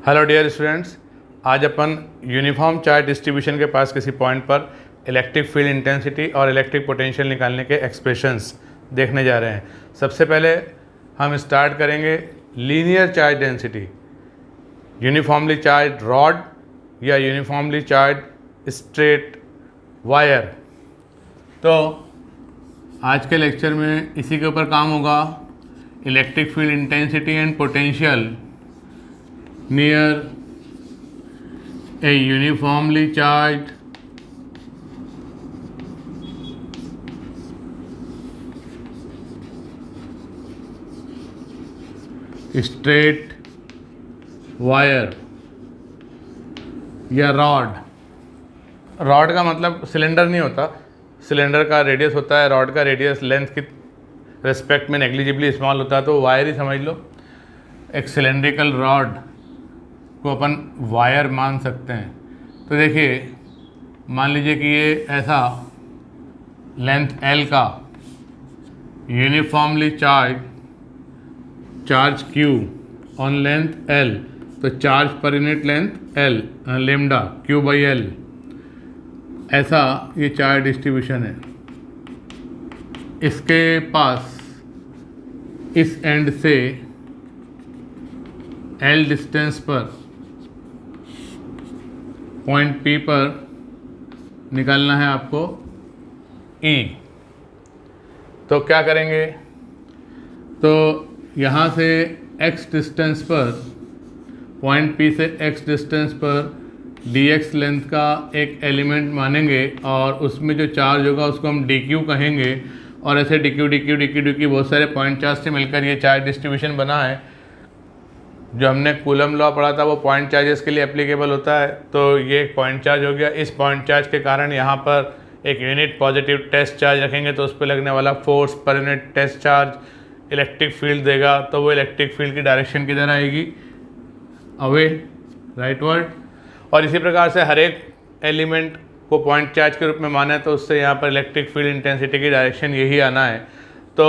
Hello dear students, आज अपन uniform charge distribution के पास किसी पॉइंट पर इलेक्ट्रिक फील्ड इंटेंसिटी और इलेक्ट्रिक पोटेंशियल निकालने के एक्सप्रेशंस देखने जा रहे हैं। सबसे पहले हम स्टार्ट करेंगे linear charge density, uniformly charge rod या यूनिफॉर्मली चार्ज स्ट्रेट वायर। तो आज के लेक्चर में इसी के ऊपर काम होगा, electric field intensity and potential near a uniformly charged straight wire या रॉड। रॉड का मतलब सिलेंडर नहीं होता, सिलेंडर का रेडियस होता है, रॉड का रेडियस लेंथ की रेस्पेक्ट में नेग्लिजिबली स्मॉल होता है, तो वायर ही समझ लो। एक सिलेंड्रिकल रॉड को अपन वायर मान सकते हैं। तो देखिए, मान लीजिए कि ये ऐसा लेंथ L का uniformly charge Q on length L, तो charge per unit length L lambda Q by L, ऐसा ये चार्ज डिस्ट्रीब्यूशन है। इसके पास इस एंड से L डिस्टेंस पर पॉइंट P पर निकालना है आपको E। तो क्या करेंगे, तो यहाँ से X डिस्टेंस पर, पॉइंट P से X डिस्टेंस पर dx लेंथ का एक एलिमेंट मानेंगे और उसमें जो चार्ज होगा उसको हम dq कहेंगे। और ऐसे dq बहुत सारे पॉइंट चार्ज से मिलकर ये चार्ज डिस्ट्रीब्यूशन बना है। जो हमने कूलम लॉ पढ़ा था वो पॉइंट चार्जेस के लिए एप्लीकेबल होता है। तो ये एक पॉइंट चार्ज हो गया। इस पॉइंट चार्ज के कारण यहाँ पर एक यूनिट पॉजिटिव टेस्ट चार्ज रखेंगे तो उस पर लगने वाला force per unit test charge electric field देगा। तो वो इलेक्ट्रिक फील्ड की डायरेक्शन किधर आएगी, अवे, राइटवर्ड। और इसी प्रकार से हर एक एलिमेंट को पॉइंट चार्ज के रूप में माने तो उससे यहाँ पर इलेक्ट्रिक फील्ड इंटेंसिटी की डायरेक्शन यही आना है। तो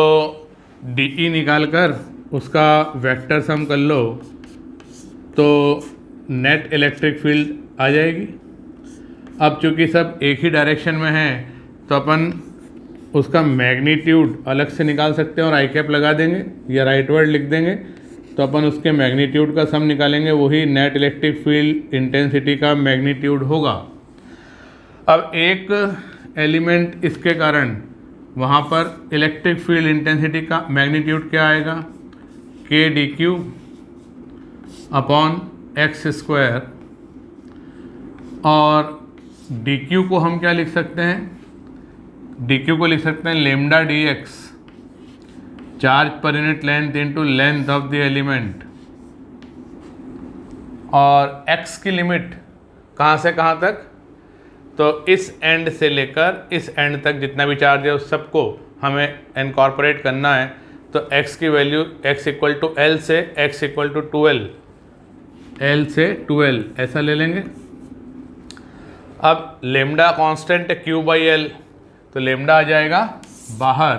डी निकाल कर उसका वेक्टर सम कर लो तो नेट इलेक्ट्रिक फील्ड आ जाएगी। अब चूंकि सब एक ही डायरेक्शन में है तो अपन उसका मैग्नीट्यूड अलग से निकाल सकते हैं और आई कैप लगा देंगे या राइटवर्ड लिख देंगे। तो अपन उसके मैग्नीट्यूड का सम निकालेंगे, वही नेट इलेक्ट्रिक फील्ड इंटेंसिटी का मैग्नीट्यूड होगा। अब एक एलिमेंट इसके कारण वहाँ पर इलेक्ट्रिक फील्ड इंटेंसिटी का मैग्नीट्यूड क्या आएगा, k dq upon x square. और dq को हम क्या लिख सकते हैं, dq को लिख सकते हैं lambda dx, charge per unit length into length of the element. और x की लिमिट कहाँ से कहाँ तक, तो इस एंड से लेकर इस एंड तक जितना भी चार्ज है उस सबको हमें इनकॉर्पोरेट करना है। तो x की value x equal to L से x इक्वल टू 12, L से 12 ऐसा ले लेंगे। अब लेमडा कांस्टेंट है Q बाई L, तो लेमडा आ जाएगा बाहर,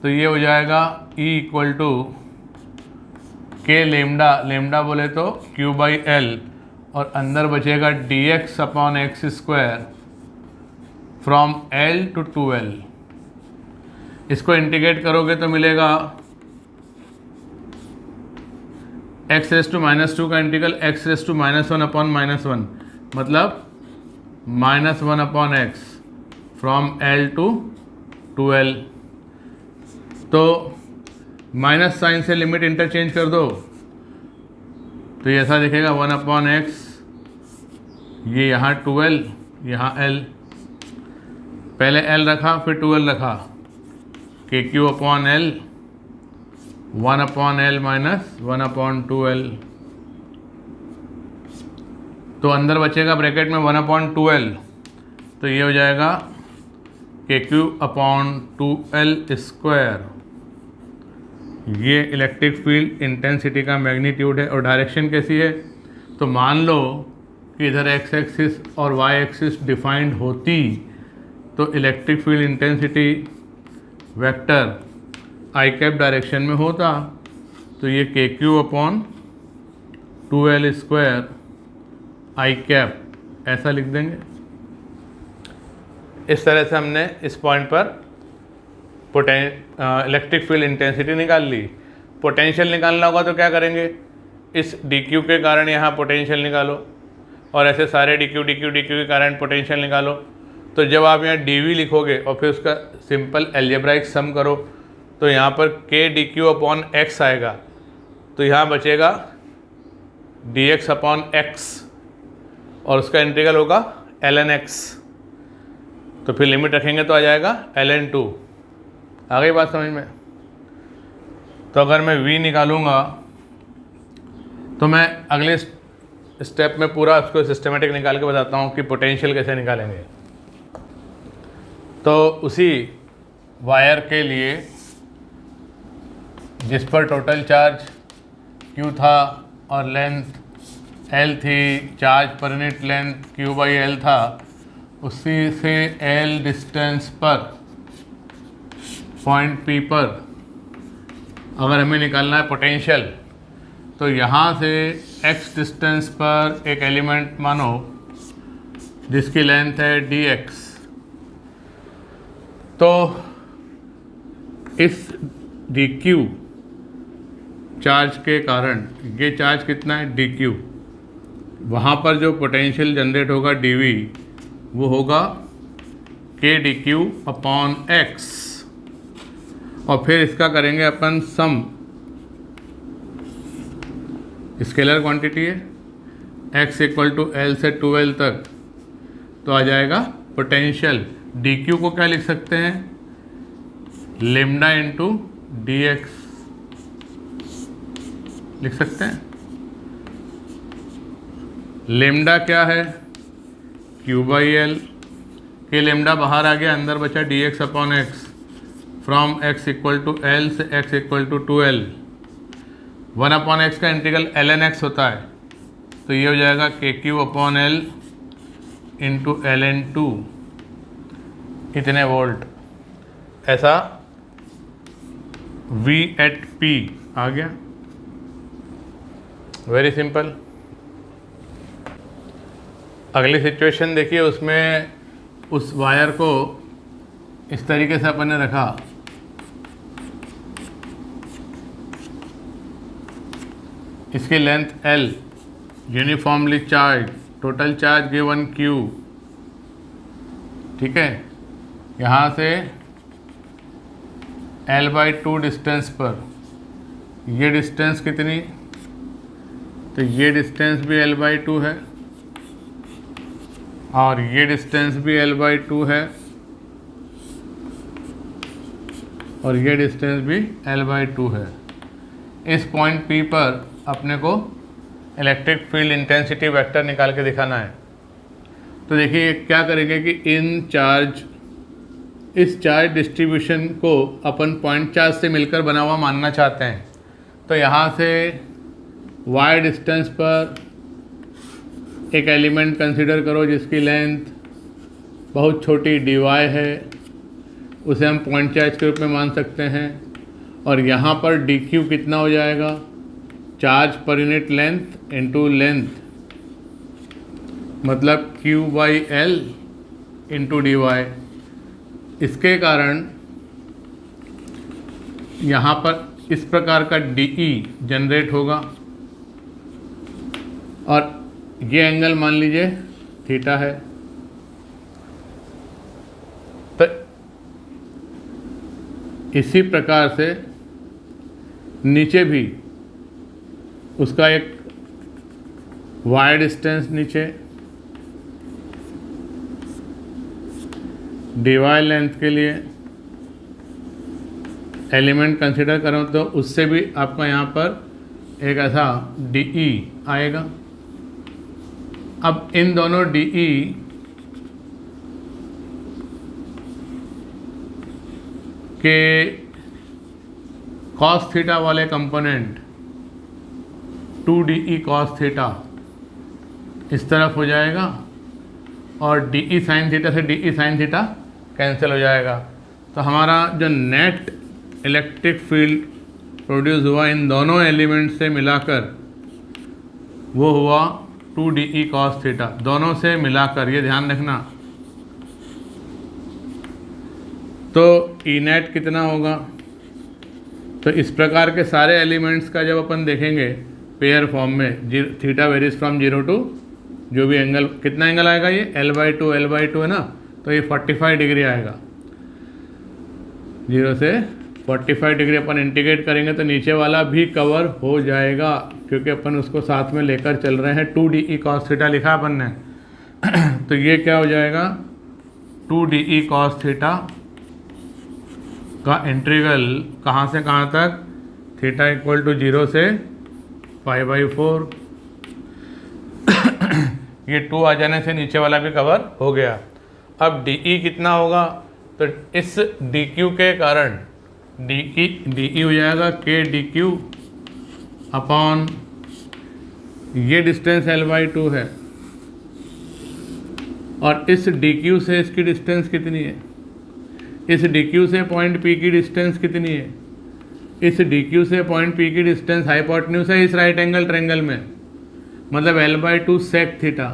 तो ये हो जाएगा E equal to K lambda, lambda बोले तो Q बाई L, और अंदर बचेगा dx upon x square from L to 12। इसको इंटीग्रेट करोगे तो मिलेगा x रेस टू -2 का integral x raise to -1 upon -1, मतलब -1 upon x from L to 12। तो माइनस साइन से लिमिट इंटरचेंज कर दो तो ये ऐसा दिखेगा 1 अपॉन एक्स, ये यहाँ 12, यहाँ L, पहले L रखा फिर 12 रखा, KQ upon L 1 upon L minus 1 upon 2L। तो अंदर बचेगा ब्रैकेट में 1 अपॉन 2L, तो ये हो जाएगा KQ अपॉन 2L स्क्वायर। ये इलेक्ट्रिक फील्ड इंटेंसिटी का मैग्नीट्यूड है। और डायरेक्शन कैसी है, तो मान लो कि इधर एक्स एक्सिस और वाई एक्सिस डिफाइंड होती तो इलेक्ट्रिक फील्ड इंटेंसिटी वेक्टर आई कैप डायरेक्शन में होता, तो ये के Q upon 2L² I cap, ऐसा लिख देंगे। इस तरह से हमने इस पॉइंट पर इलेक्ट्रिक फील्ड इंटेंसिटी निकाल ली। पोटेंशियल निकालना होगा तो क्या करेंगे, इस dq के कारण यहाँ पोटेंशियल निकालो, और ऐसे सारे dq के कारण पोटेंशियल निकालो। तो जब आप यहाँ dv लिखोगे और फिर उसका सिंपल एल्जेब्राइक सम करो तो यहाँ पर k dq/x आएगा, तो यहाँ बचेगा dx/x और उसका इंटीग्रल होगा ln x। तो फिर लिमिट रखेंगे तो आ जाएगा ln 2। आ गई बात समझ में? तो अगर मैं v निकालूंगा तो मैं अगले स्टेप में पूरा उसको सिस्टमेटिक निकाल के बताता हूँ कि पोटेंशियल कैसे निकालेंगे। तो उसी वायर के लिए जिस पर टोटल चार्ज q था और लेंथ l थी, charge per unit length q/l था, उसी से l डिस्टेंस पर पॉइंट P पर अगर हमें निकालना है पोटेंशियल, तो यहाँ से x डिस्टेंस पर एक एलिमेंट मानो जिसकी लेंथ है dx, तो इस dq चार्ज के कारण, ये चार्ज कितना है dq, वहाँ पर जो पोटेंशियल जनरेट होगा dv वो होगा k dq/x। और फिर इसका करेंगे अपन सम, स्केलर क्वांटिटी है, x = L से 2L तक, तो आ जाएगा पोटेंशियल। dq को क्या लिख सकते हैं, λ × dx लिख सकते हैं। लेमडा क्या है, q/l, के लेमडा बाहर आ गया, अंदर बचा dx/x फ्रॉम x = L से x = 2L। 1/x का इंटीग्रल ln x होता है, तो ये हो जाएगा kq/L × ln 2 इतने वोल्ट। ऐसा v/P आ गया, वेरी सिंपल। अगली सिचुएशन देखिए, उसमें उस वायर को इस तरीके से अपन ने रखा, इसकी length L, uniformly charge, total charge given Q, ठीक है। यहाँ से L/2 डिस्टेंस पर, ये डिस्टेंस कितनी, तो ये डिस्टेंस भी L/2 है और ये डिस्टेंस भी L/2 है और ये डिस्टेंस भी L/2 है। इस पॉइंट P पर अपने को इलेक्ट्रिक फील्ड इंटेंसिटी वेक्टर निकाल के दिखाना है। तो देखिए क्या करेंगे कि इस चार्ज डिस्ट्रीब्यूशन को अपन पॉइंट चार्ज से मिलकर बना हुआ मानना चाहते हैं। तो यहाँ से y डिस्टेंस पर एक एलिमेंट कंसीडर करो जिसकी लेंथ बहुत छोटी dy है, उसे हम पॉइंट चार्ज के रूप में मान सकते हैं। और यहाँ पर dq कितना हो जाएगा, charge per unit length into length, मतलब q/l इंटू dy। इसके कारण यहाँ पर इस प्रकार का dE जनरेट होगा और ये एंगल मान लीजिए थीटा है। तो इसी प्रकार से नीचे भी उसका एक y डिस्टेंस नीचे dy लेंथ के लिए एलिमेंट कंसिडर करो तो उससे भी आपका यहाँ पर एक ऐसा dE आएगा। अब इन दोनों dE के cos थीटा वाले कंपोनेंट 2dE cos थीटा इस तरफ हो जाएगा और dE sin थीटा से dE sin थीटा कैंसिल हो जाएगा। तो हमारा जो नेट इलेक्ट्रिक फील्ड प्रोड्यूस हुआ इन दोनों एलिमेंट से मिलाकर वो हुआ 2DE cos थीटा। दोनों से मिलाकर ये ध्यान रखना, तो ई नेट कितना होगा। तो इस प्रकार के सारे एलिमेंट्स का जब अपन देखेंगे पेयर फॉर्म में, थीटा वेरीज फ्रॉम 0 टू जो भी एंगल, कितना एंगल आएगा ये L/2 L/2 है ना, तो ये 45 डिग्री आएगा। 0 से 45 डिग्री अपन इंटीग्रेट करेंगे तो नीचे वाला भी कवर हो जाएगा, क्योंकि अपन उसको साथ में लेकर चल रहे हैं। 2DE cos थीटा लिखा अपन ने तो ये क्या हो जाएगा, 2DE cos थीटा का इंटीग्रल कहाँ से कहाँ तक, थीटा इक्वल टू 0 से π/4। ये 2 आ जाने से नीचे वाला भी कवर हो गया। अब DE कितना होगा, तो इस DQ के कारण DE हो जाएगा KDQ अपॉन ये डिस्टेंस L/2 है, और इस DQ से इसकी डिस्टेंस कितनी है, इस DQ से पॉइंट P की डिस्टेंस कितनी है, इस DQ से पॉइंट P की डिस्टेंस हाइपोटेन्यूज है इस राइट एंगल ट्रायंगल में, मतलब L/2 sec थीटा।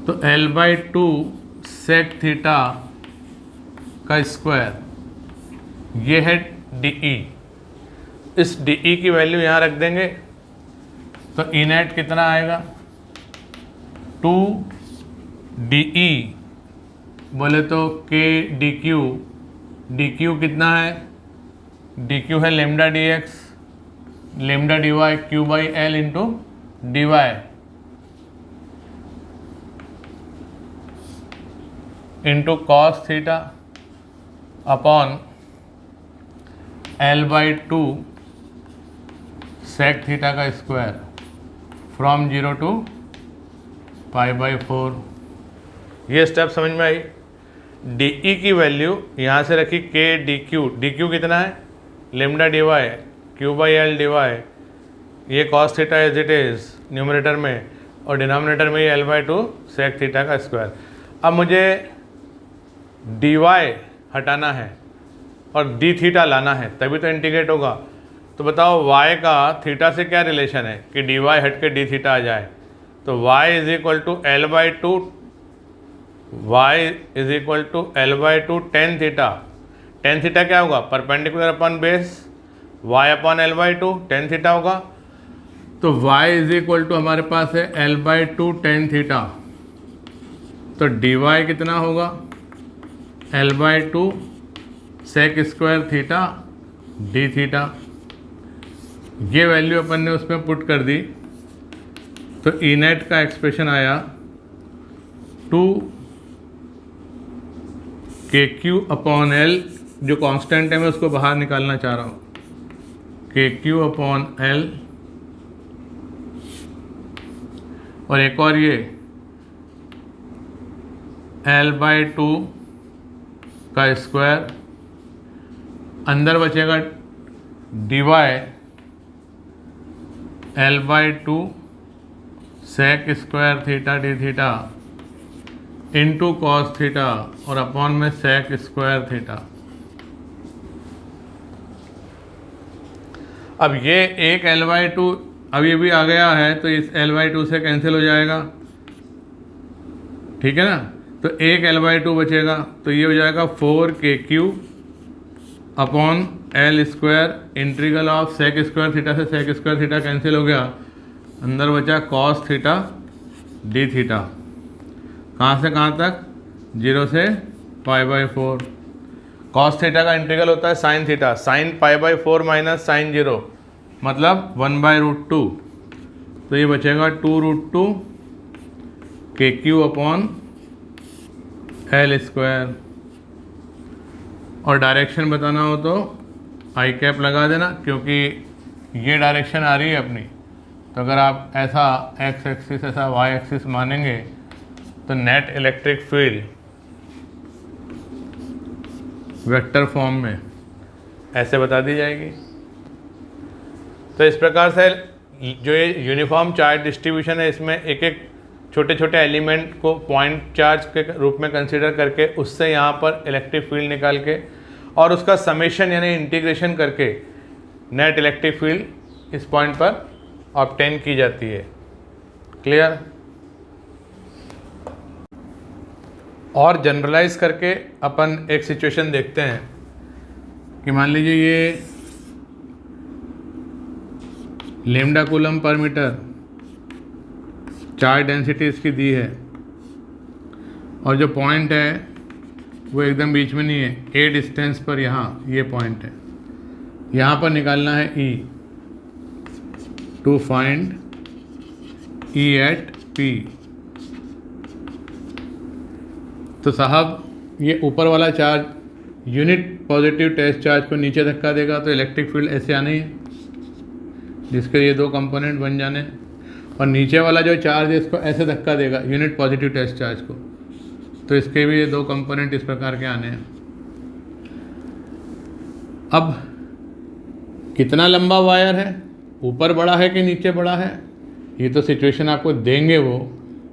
तो L/2 sec थीटा का स्क्वायर, ये है DE। इस DE की वैल्यू यहाँ रख देंगे तो ई नेट कितना आएगा, 2DE बोले तो DQ कितना है, DQ है lambda dx lambda dy Q/L into dy into cos theta upon L/2 sec theta का स्क्वायर फ्रॉम 0 टू π/4। ये स्टेप समझ में आई। DE की वैल्यू यहाँ से रखी DQ कितना है, लेमडा dy Q/L dy, ये cos theta as it is numerator में, और डिनोमिनेटर में ये L/2 sec थीटा का स्क्वायर। अब मुझे dy हटाना है और d थीटा लाना है, तभी तो इंटीग्रेट होगा। तो बताओ y का थीटा से क्या रिलेशन है कि dy हट के d थीटा आ जाए। तो y is equal to L/2 tan theta. tan theta क्या होगा, perpendicular upon base y upon L/2 tan theta होगा। तो y इज इक्वल टू हमारे पास है L/2 tan थीटा, तो dy कितना होगा, L/2 sec square theta d theta. ये वैल्यू अपन ने उसमें पुट कर दी, तो ई नेट का एक्सप्रेशन आया 2KQ अपॉन L, जो कांस्टेंट है मैं उसको बाहर निकालना चाह रहा हूँ, KQ अपॉन L, और एक और ये L/2 का स्क्वायर, अंदर बचेगा dy L/2 sec square theta d theta into cos theta और अपॉन में sec स्क्वायर थीटा। अब ये एक L/2 अब ये भी आ गया है, तो इस L/2 से कैंसिल हो जाएगा, ठीक है ना। तो एक L/2 बचेगा, तो ये हो जाएगा 4KQ upon L square integral of sec square theta से sec स्क्वायर थीटा कैंसिल हो गया, अंदर बचा cos थीटा d थीटा। कहाँ से कहाँ तक, 0 से π/4। cos थीटा का इंटीग्रल होता है sin theta, sin π/4 minus sin 0 मतलब 1/√2। तो ये बचेगा 2√2 KQ अपॉन L स्क्वायर। और डायरेक्शन बताना हो तो आई कैप लगा देना, क्योंकि ये डायरेक्शन आ रही है अपनी। तो अगर आप ऐसा x एक्सिस ऐसा y एक्सिस मानेंगे तो net electric field vector form में ऐसे बता दी जाएगी। तो इस प्रकार से जो ये यूनिफॉर्म चार्ज डिस्ट्रीब्यूशन है, इसमें एक एक छोटे छोटे एलिमेंट को पॉइंट चार्ज के रूप में कंसीडर करके उससे यहाँ पर इलेक्ट्रिक फील्ड निकाल के और उसका समेशन यानी इंटीग्रेशन करके नेट इलेक्ट्रिक फील्ड इस पॉइंट पर ऑब्टेन की जाती है। क्लियर? और जनरलाइज करके अपन एक सिचुएशन देखते हैं कि मान लीजिए ये lambda coulomb per metre charge density इसकी दी है और जो पॉइंट है वो एकदम बीच में नहीं है, ए डिस्टेंस पर यहाँ ये पॉइंट है, यहाँ पर निकालना है E to find E at P. तो साहब ये ऊपर वाला charge unit positive test charge को नीचे धक्का देगा तो इलेक्ट्रिक फील्ड ऐसे आनी है जिसके ये दो कंपोनेंट बन जाने, और नीचे वाला जो चार्ज है इसको ऐसे धक्का देगा यूनिट पॉजिटिव टेस्ट चार्ज को, तो इसके भी ये दो कंपोनेंट इस प्रकार के आने हैं। अब कितना लंबा वायर है, ऊपर बड़ा है कि नीचे बड़ा है, ये तो सिचुएशन आपको देंगे वो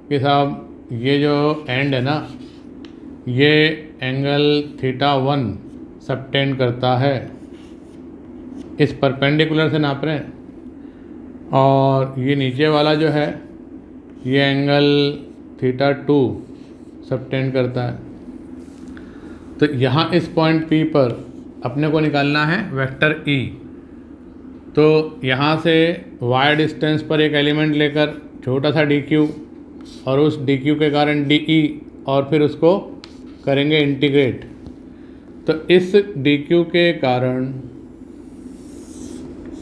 कि साहब ये जो एंड है ना ये एंगल θ1 सबटेंड करता है, इस परपेंडिकुलर से नाप रहे हैं, और ये नीचे वाला जो है ये एंगल θ2 सबटेंड करता है। तो यहाँ इस पॉइंट P पर अपने को निकालना है वेक्टर E। तो यहाँ से वायर डिस्टेंस पर एक एलिमेंट लेकर छोटा सा dq और उस dq के कारण dE और फिर उसको करेंगे इंटीग्रेट। तो इस dq के कारण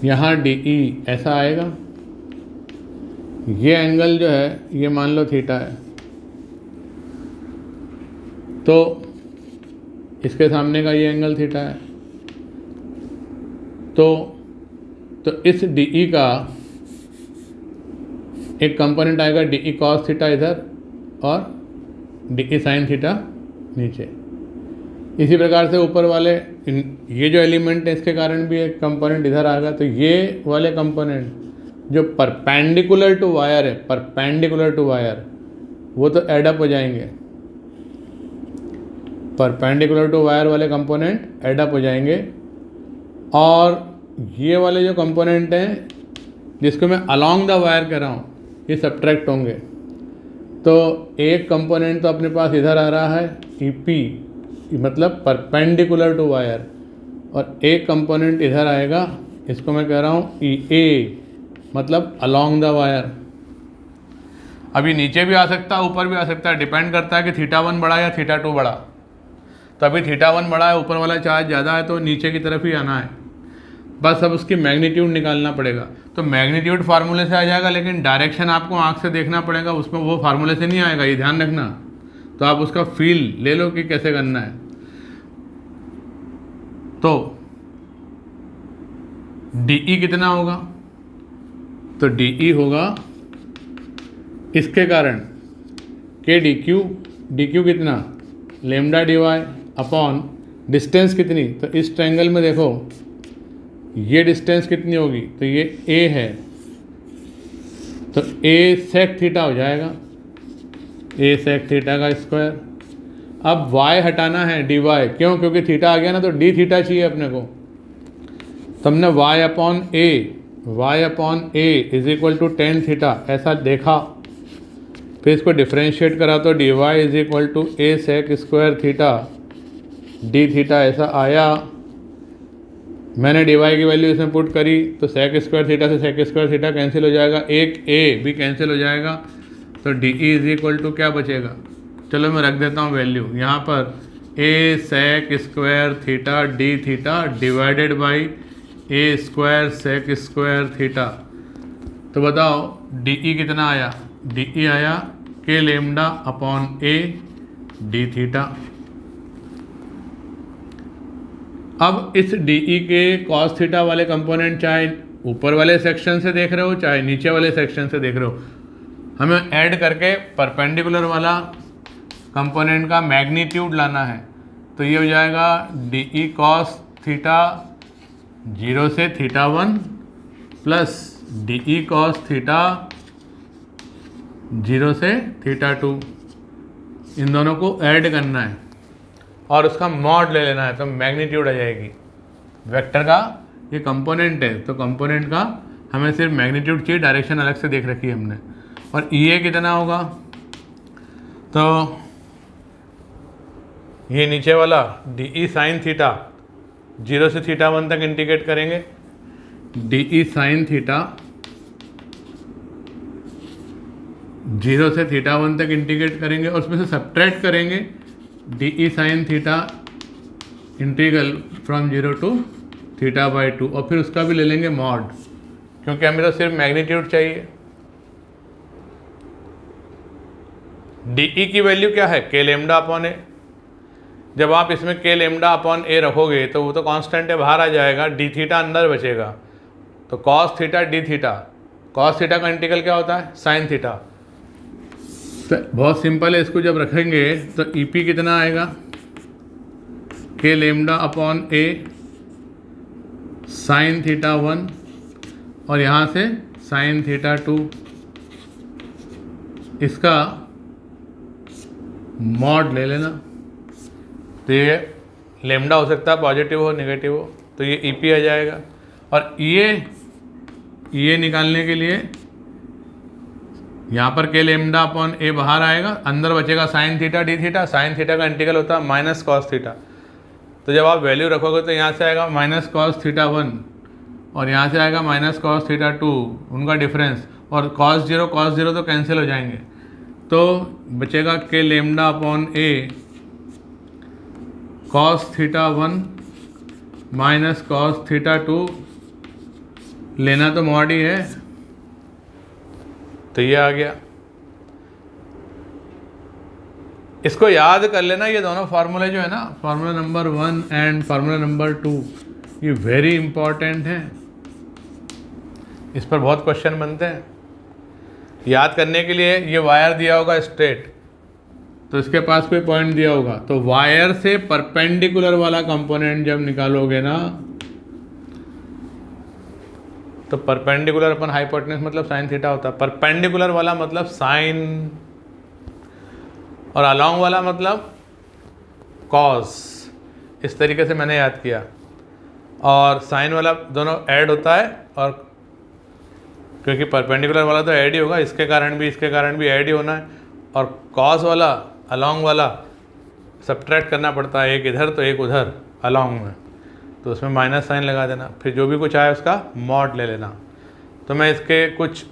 यहाँ dE ऐसा आएगा, ये एंगल जो है ये मान लो थीटा है, तो इसके सामने का ये एंगल थीटा है। तो इस dE का एक कंपोनेंट आएगा dE cos थीटा इधर और dE sin थीटा नीचे। इसी प्रकार से ऊपर वाले ये जो एलिमेंट है इसके कारण भी एक कंपोनेंट इधर आएगा। तो ये वाले कंपोनेंट जो परपेंडिकुलर टू वायर है, परपेंडिकुलर टू वायर, वो तो एडअप हो जाएंगे, परपेंडिकुलर टू वायर वाले कंपोनेंट एडअप हो जाएंगे, और ये वाले जो कंपोनेंट हैं जिसको मैं अलोंग द वायर कह रहा हूँ ये सब्ट्रैक्ट होंगे। तो एक कंपोनेंट तो अपने पास इधर आ रहा है EP मतलब परपेंडिकुलर टू वायर, और एक कंपोनेंट इधर आएगा, इसको मैं कह रहा हूँ EA मतलब अलोंग द वायर। अभी नीचे भी आ सकता है ऊपर भी आ सकता है, डिपेंड करता है कि θ1 बड़ा या θ2 बड़ा। तो अभी θ1 बड़ा है, ऊपर वाला चार्ज ज़्यादा है तो नीचे की तरफ ही आना है, बस अब उसकी मैग्नीट्यूड निकालना पड़ेगा। तो मैग्नीट्यूड फार्मूले से आ जाएगा, लेकिन डायरेक्शन आपको आँख से देखना pड़ेगा, उसमें वो फार्मूले से नहीं आएगा, ये ध्यान रखना। तो आप उसका फील ले लो कि कैसे करना है। तो DE कितना होगा, तो DE होगा इसके कारण K dq कितना लैम्डा dy अपॉन डिस्टेंस कितनी, तो इस ट्रायंगल में देखो ये डिस्टेंस कितनी होगी, तो ये A है, तो A sec थीटा हो जाएगा, A sec थीटा का स्क्वायर। अब y हटाना है dy, क्यों, क्योंकि थीटा आ गया ना, तो d थीटा चाहिए अपने को। तो हमने y upon a is equal to tan theta ऐसा देखा, फिर इसको डिफ्रेंशिएट करा तो dy is equal to a sec square theta d theta ऐसा आया। मैंने dy की वैल्यू इसमें पुट करी तो sec स्क्वायर थीटा से sec स्क्वायर थीटा कैंसिल हो जाएगा, एक a भी कैंसिल हो जाएगा, तो डी इज इक्वल टू क्या बचेगा, चलो मैं रख देता हूँ वैल्यू यहाँ पर, a sec square theta d theta divided by a square sec square theta. तो बताओ DE कितना आया, DE आया k lambda upon a d theta. अब इस DE के cos थीटा वाले कंपोनेंट चाहे ऊपर वाले सेक्शन से देख रहे हो चाहे नीचे वाले सेक्शन से देख रहे हो, हमें ऐड करके परपेंडिकुलर वाला कंपोनेंट का मैग्नीट्यूड लाना है। तो ये हो जाएगा DE cos थीटा 0 से θ1 प्लस DE cos थीटा 0 से θ2, इन दोनों को ऐड करना है और उसका मॉड ले लेना है, तो मैग्नीट्यूड आ जाएगी। वेक्टर का ये कंपोनेंट है तो कंपोनेंट का हमें सिर्फ मैग्नीट्यूड चाहिए, डायरेक्शन अलग से देख रखी है हमने। और ई ए कितना होगा, तो ये नीचे वाला डी ई साइन थीटा 0 से थीटा 1 तक इंटीग्रेट करेंगे, डी ई साइन थीटा 0 से थीटा 1 तक इंटीग्रेट करेंगे और उसमें से सब्ट्रैक्ट करेंगे d E sine theta integral from 0 to theta by 2, और फिर उसका भी ले लेंगे मॉड, क्योंकि हमें तो सिर्फ मैग्नीट्यूड चाहिए। डी ई की वैल्यू क्या है, के लेमडा अपॉन ए। जब आप इसमें के लेमडा अपॉन ए रखोगे तो वो तो कांस्टेंट है, बाहर आ जाएगा, डी थीटा अंदर बचेगा, तो cos theta d theta, cos theta का इंटीग्रल क्या होता है, साइन थीटा। बहुत सिंपल है, इसको जब रखेंगे तो ई पी कितना आएगा, के लेमडा अपॉन ए साइन थीटा 1 और यहाँ से साइन थीटा 2, इसका मॉड ले लेना। तो ये लेमडा हो सकता है पॉजिटिव हो नेगेटिव हो, तो ये ई पी आ जाएगा। और ये निकालने के लिए यहाँ पर के लेमडा अपॉन ए बाहर आएगा, अंदर बचेगा sine theta d theta, sine theta का इंटीग्रल होता है माइनस कॉस थीटा। तो जब आप वैल्यू रखोगे तो यहाँ से आएगा माइनस कॉस थीटा 1 और यहाँ से आएगा माइनस कॉस थीटा 2, उनका डिफरेंस, और कॉस जीरो तो कैंसिल हो जाएंगे, तो बचेगा K lambda upon a cos theta 1 minus cos theta 2, लेना तो मॉड ही है, तो ये आ गया। इसको याद कर लेना, ये दोनों फार्मूले जो है ना, formula number 1 and formula number 2, ये वेरी इंपॉर्टेंट है, इस पर बहुत क्वेश्चन बनते हैं। याद करने के लिए ये वायर दिया होगा स्ट्रेट, तो इसके पास कोई पॉइंट दिया होगा, तो वायर से परपेंडिकुलर वाला कंपोनेंट जब निकालोगे ना, तो परपेंडिकुलर अपन हाइपोटेन्यूज मतलब साइन थीटा होता है, परपेंडिकुलर वाला मतलब साइन, और अलोंग वाला मतलब कॉस। इस तरीके से मैंने याद किया, और साइन वाला दोनों ऐड होता है, और क्योंकि परपेंडिकुलर वाला तो ऐड ही होगा, इसके कारण भी ऐड ही होना है, और कॉस वाला अलोंग वाला सब्ट्रैक्ट करना पड़ता है, एक इधर तो एक उधर अलोंग में, तो उसमें माइनस साइन लगा देना, फिर जो भी कुछ आए उसका मॉड ले लेना। तो मैं इसके कुछ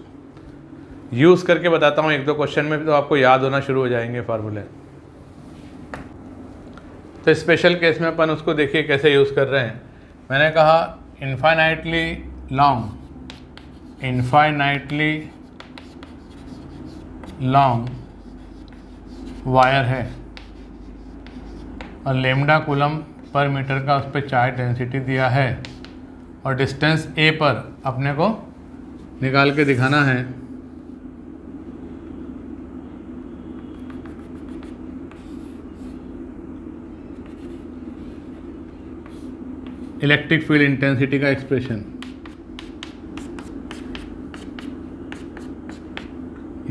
यूज़ करके बताता हूँ 1-2 क्वेश्चन में, तो आपको याद होना शुरू हो जाएंगे फार्मूले। तो स्पेशल केस में अपन उसको देखिए कैसे यूज़ कर रहे हैं। मैंने कहा इनफाइनाइटली लॉन्ग वायर है और लेमडा कूलम पर मीटर का उस पर चार्ज डेंसिटी दिया है, और डिस्टेंस ए पर अपने को निकाल के दिखाना है। इलेक्ट्रिक फील्ड इंटेंसिटी का एक्सप्रेशन,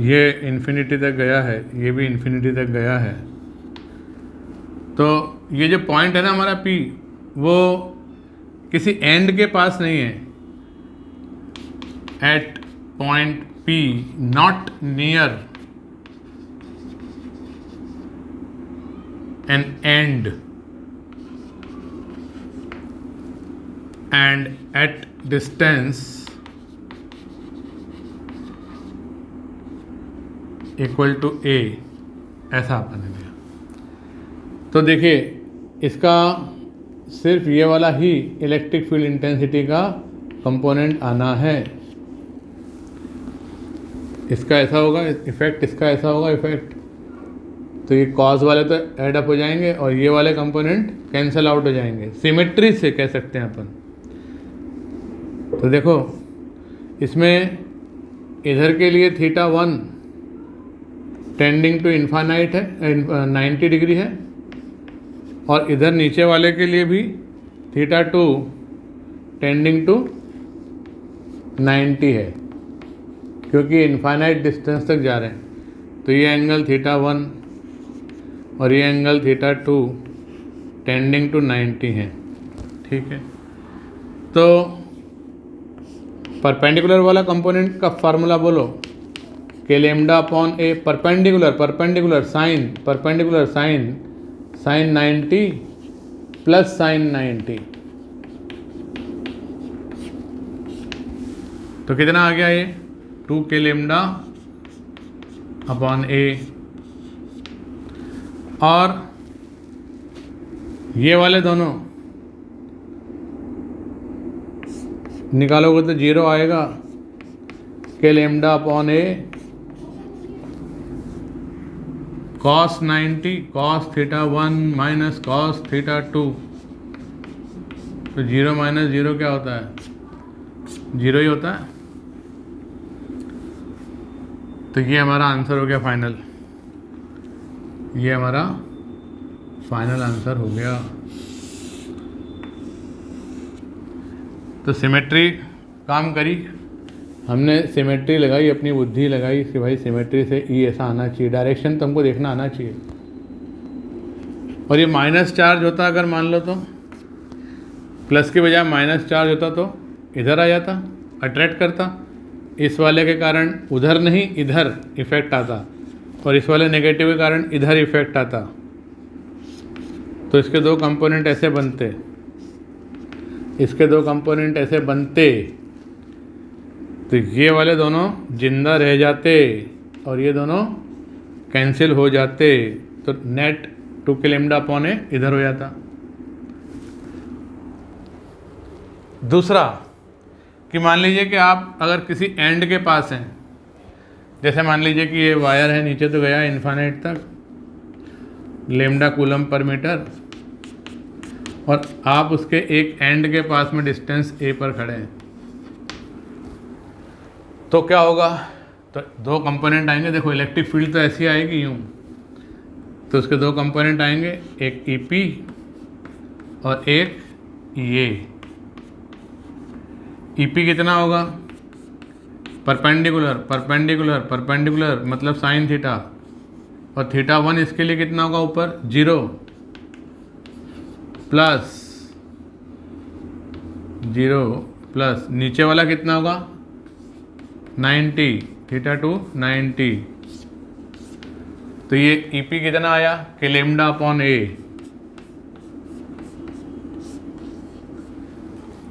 ये इन्फिनिटी तक गया है, ये भी इन्फिनिटी तक गया है, तो ये जो पॉइंट है ना हमारा P, वो किसी एंड के पास नहीं है, at point P not near an end and at distance equal to A, ऐसा अपन ने लिया। तो देखिए इसका सिर्फ ये वाला ही इलेक्ट्रिक फील्ड इंटेंसिटी का कंपोनेंट आना है, इसका ऐसा होगा इफेक्ट, इसका ऐसा होगा इफेक्ट, तो ये कॉज वाले तो ऐड अप हो जाएंगे और ये वाले कंपोनेंट कैंसल आउट हो जाएंगे, सिमेट्री से कह सकते हैं अपन। तो देखो इसमें इधर के लिए थीटा 1 टेंडिंग टू इन्फानाइट है, 90 डिग्री है, और इधर नीचे वाले के लिए भी थीटा 2 टेंडिंग टू 90 है, क्योंकि इन्फानाइट डिस्टेंस तक जा रहे हैं। तो ये एंगल थीटा 1 और ये एंगल थीटा 2 टेंडिंग टू 90 है, ठीक है। तो परपेंडिकुलर वाला कंपोनेंट का फार्मूला बोलो, के लेमडा अपॉन ए परपेंडिकुलर साइन 90 प्लस साइन 90, तो कितना आ गया ये 2 के लेमडा अपॉन ए। और ये वाले दोनों निकालोगे तो 0 आएगा, K lambda upon a cos 90 cos theta 1 minus cos theta 2, तो 0 माइनस 0 क्या होता है, 0 ही होता है। तो ये हमारा आंसर हो गया फाइनल, ये हमारा फाइनल आंसर हो गया। तो सिमेट्री काम करी, हमने सिमेट्री लगाई, अपनी बुद्धि लगाई कि भाई सिमेट्री से ई ऐसा आना चाहिए, डायरेक्शन तुमको देखना आना चाहिए। और ये माइनस चार्ज होता अगर मान लो तो, प्लस के बजाय माइनस चार्ज होता तो इधर आ जाता, अट्रैक्ट करता, इस वाले के कारण उधर नहीं इधर इफेक्ट आता, और इस वाले नेगेटिव के कारण इधर इफेक्ट आता। तो इसके दो कंपोनेंट ऐसे बनते, इसके दो कंपोनेंट ऐसे बनते, तो ये वाले दोनों जिंदा रह जाते और ये दोनों कैंसिल हो जाते, तो नेट 2 के लेमडा अपॉन ए इधर हो जाता। दूसरा कि मान लीजिए कि आप अगर किसी एंड के पास हैं, जैसे मान लीजिए कि ये वायर है, नीचे तो गया इन्फाइनाइट तक, लेमडा कूलम पर मीटर, और आप उसके एक एंड के पास में डिस्टेंस ए पर खड़े हैं, तो क्या होगा, तो दो कंपोनेंट आएंगे। देखो इलेक्ट्रिक फील्ड तो ऐसी आएगी यूँ, तो उसके दो कंपोनेंट आएंगे, एक EP और एक ये। EP कितना होगा, परपेंडिकुलर मतलब साइन थीटा, और थीटा 1 इसके लिए कितना होगा ऊपर 0 प्लस नीचे वाला कितना होगा 90, थीटा 2 90। तो ये EP कितना आया, के लेमडा अपॉन ए,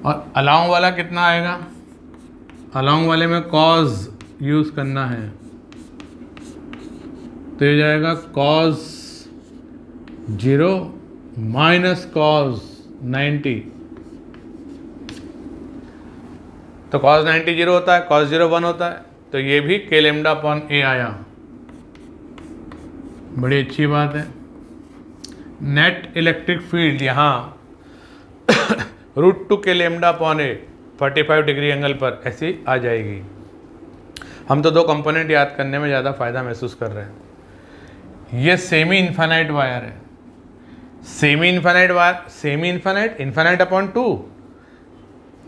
और अलोंग वाला कितना आएगा, अलोंग वाले में कॉज यूज़ करना है, तो ये जाएगा कॉज 0 माइनस कॉज 90। तो कॉज 90 0 होता है, कॉज 0 1 होता है, तो ये भी के लेमडा अपॉन ए आया। बड़ी अच्छी बात है। नेट इलेक्ट्रिक फील्ड यहाँ √2 के लेमडा अपॉन ए 45 डिग्री एंगल पर ऐसी आ जाएगी। हम तो दो कंपोनेंट याद करने में ज़्यादा फ़ायदा महसूस कर रहे हैं। ये सेमी इन्फाइनाइट वायर है, semi infinite wire, semi infinite, infinite upon 2।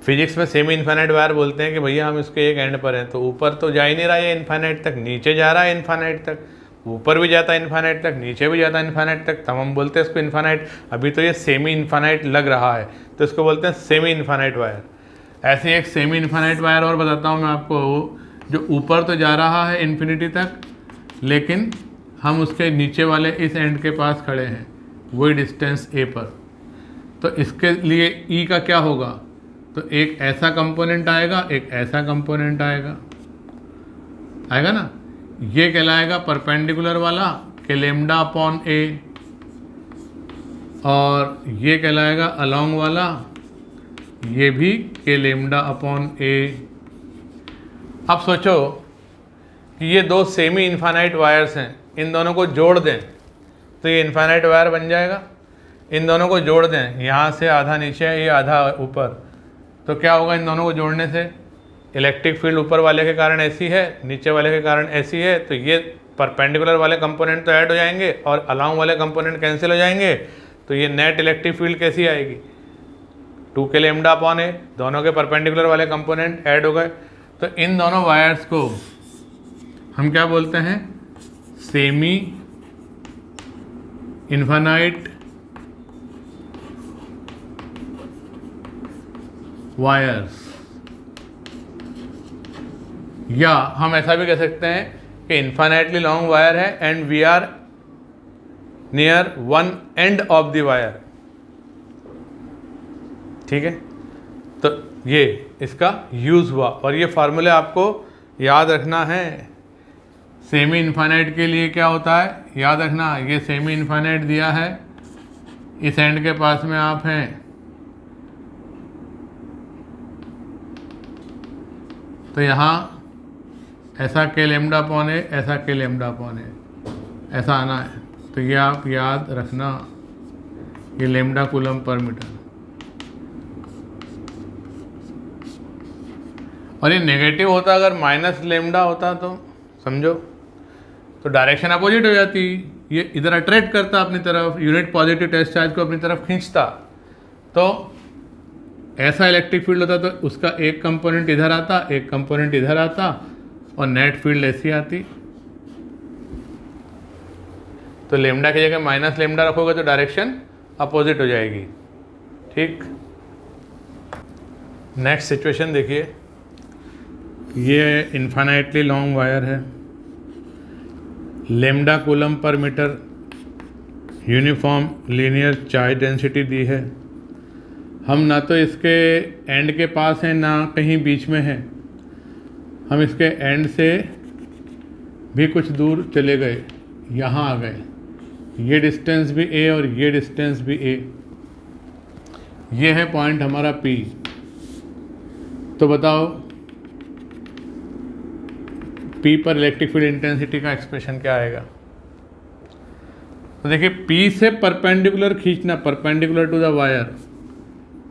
Physics में सेमी इन्फाइनाइट वायर बोलते हैं कि भैया हम इसके एक एंड पर हैं, तो ऊपर तो जा ही नहीं रहा है इन्फाइनाइट तक, नीचे जा रहा है इन्फाइनाइट तक, ऊपर भी जाता है इन्फाइनाइट तक, नीचे भी जाता है इन्फाइनाइट तक, तब हम बोलते हैं इसको इन्फाइनाइट। अभी तो ये सेमी इन्फाइनाइट लग रहा है, तो इसको बोलते हैं सेमी इन्फाइनाइट वायर। ऐसे एक सेमी इन्फाइनाइट वायर और बताता हूँ मैं आपको, जो ऊपर तो जा रहा है इन्फिनिटी तक, लेकिन हम उसके नीचे वाले इस एंड के पास खड़े हैं, वही डिस्टेंस ए पर। तो इसके लिए ई का क्या होगा, तो एक ऐसा कंपोनेंट आएगा, एक ऐसा कंपोनेंट आएगा, आएगा ना। ये कहलाएगा परपेंडिकुलर वाला के लेमडा अपॉन ए, और ये कहलाएगा अलोंग वाला, ये भी के लेमडा अपॉन ए। अब सोचो कि ये दो सेमी इन्फाइनाइट वायर्स हैं, इन दोनों को जोड़ दें तो ये इन्फाइनाइट वायर बन जाएगा। इन दोनों को जोड़ दें, यहाँ से आधा नीचे ये आधा ऊपर, तो क्या होगा इन दोनों को जोड़ने से, इलेक्ट्रिक फील्ड ऊपर वाले के कारण ऐसी है, नीचे वाले के कारण ऐसी है, तो ये परपेंडिकुलर वाले कंपोनेंट तो ऐड हो जाएंगे और अलोंग वाले कंपोनेंट कैंसिल हो जाएंगे, तो ये नेट इलेक्ट्रिक फील्ड कैसी आएगी, 2 के लेमडा अपॉन ए, दोनों के परपेंडिकुलर वाले कंपोनेंट ऐड हो गए। तो इन दोनों वायर्स को हम क्या बोलते हैं, सेमी इन्फाइनाइट वायर्स। या हम ऐसा भी कह सकते हैं कि इन्फाइनाइटली लॉन्ग वायर है and we are near one end of the wire. ठीक है, तो ये इसका यूज़ हुआ और ये फार्मूले आपको याद रखना है। सेमी इन्फाइनाइट के लिए क्या होता है याद रखना, ये सेमी इन्फाइनाइट दिया है, इस एंड के पास में आप हैं, तो यहाँ ऐसा के लेमडा अपॉन ए, ऐसा के लेमडा अपॉन ए, ऐसा आना है। तो ये आप याद रखना, ये लेमडा कूलम पर मीटर। और ये नेगेटिव होता अगर माइनस लेमडा होता तो समझो, तो डायरेक्शन अपोजिट हो जाती, ये इधर अट्रैक्ट करता अपनी तरफ, यूनिट पॉजिटिव टेस्ट चार्ज को अपनी तरफ खींचता, तो ऐसा इलेक्ट्रिक फील्ड होता, तो उसका एक कंपोनेंट इधर आता, एक कंपोनेंट इधर आता और नेट फील्ड ऐसी आती। तो लेमडा की जगह माइनस लेमडा रखोगे तो डायरेक्शन अपोजिट हो जाएगी। ठीक, नेक्स्ट सिचुएशन देखिए, ये इन्फाइनाइटली लॉन्ग वायर है, lambda coulomb per metre, uniform linear charge density दी है। हम ना तो इसके एंड के पास हैं ना कहीं बीच में हैं, हम इसके एंड से भी कुछ दूर चले गए, यहाँ आ गए, ये डिस्टेंस भी ए और ये डिस्टेंस भी ए, ये है पॉइंट हमारा पी। तो बताओ पी पर इलेक्ट्रिक फील्ड इंटेंसिटी का एक्सप्रेशन क्या आएगा। तो देखिए पी से परपेंडिकुलर खींचना, perpendicular to the wire,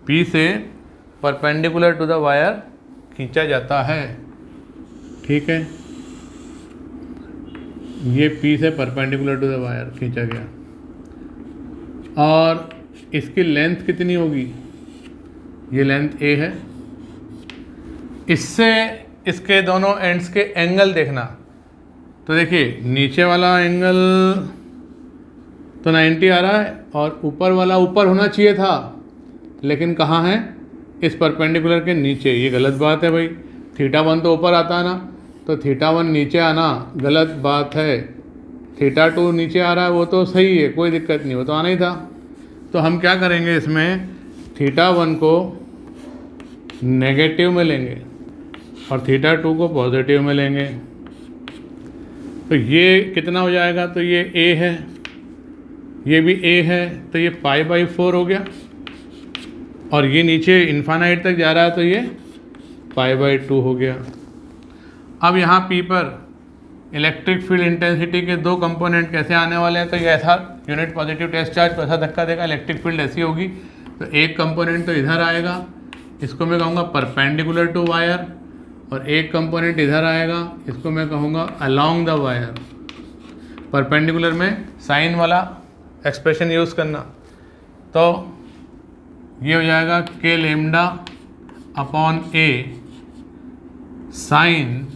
P से परपेंडिकुलर टू द वायर खींचा जाता है। ठीक है, ये पी से परपेंडिकुलर टू द वायर खींचा गया, और इसकी लेंथ कितनी होगी, ये लेंथ ए है। इससे इसके दोनों एंड्स के एंगल देखना, तो देखिए नीचे वाला एंगल तो 90 आ रहा है और ऊपर वाला ऊपर होना चाहिए था, लेकिन कहाँ है, इस परपेंडिकुलर के नीचे। ये गलत बात है भाई, θ1 तो ऊपर आता है ना, तो θ1 नीचे आना गलत बात है, θ2 नीचे आ रहा है वो तो सही है, कोई दिक्कत नहीं, वो तो आना ही था। तो हम क्या करेंगे, इसमें θ1 को नेगेटिव में लेंगे और θ2 को पॉजिटिव में लेंगे। तो ये कितना हो जाएगा, तो ये a है, ये भी a है, तो ये π/4 हो गया, और ये नीचे इन्फाइनाइट तक जा रहा है तो ये π/2 हो गया। अब यहाँ P पर इलेक्ट्रिक फील्ड इंटेंसिटी के दो कंपोनेंट कैसे आने वाले हैं, तो ये ऐसा यूनिट पॉजिटिव टेस्ट चार्ज को ऐसा धक्का देगा, इलेक्ट्रिक फील्ड ऐसी होगी, तो एक कंपोनेंट तो इधर आएगा, इसको मैं कहूँगा परपेंडिकुलर टू वायर, और एक कंपोनेंट इधर आएगा, इसको मैं कहूँगा अलोंग द वायर। परपेंडिकुलर में साइन वाला एक्सप्रेशन यूज़ करना, तो ये हो जाएगा के लेमडा अपॉन ए साइन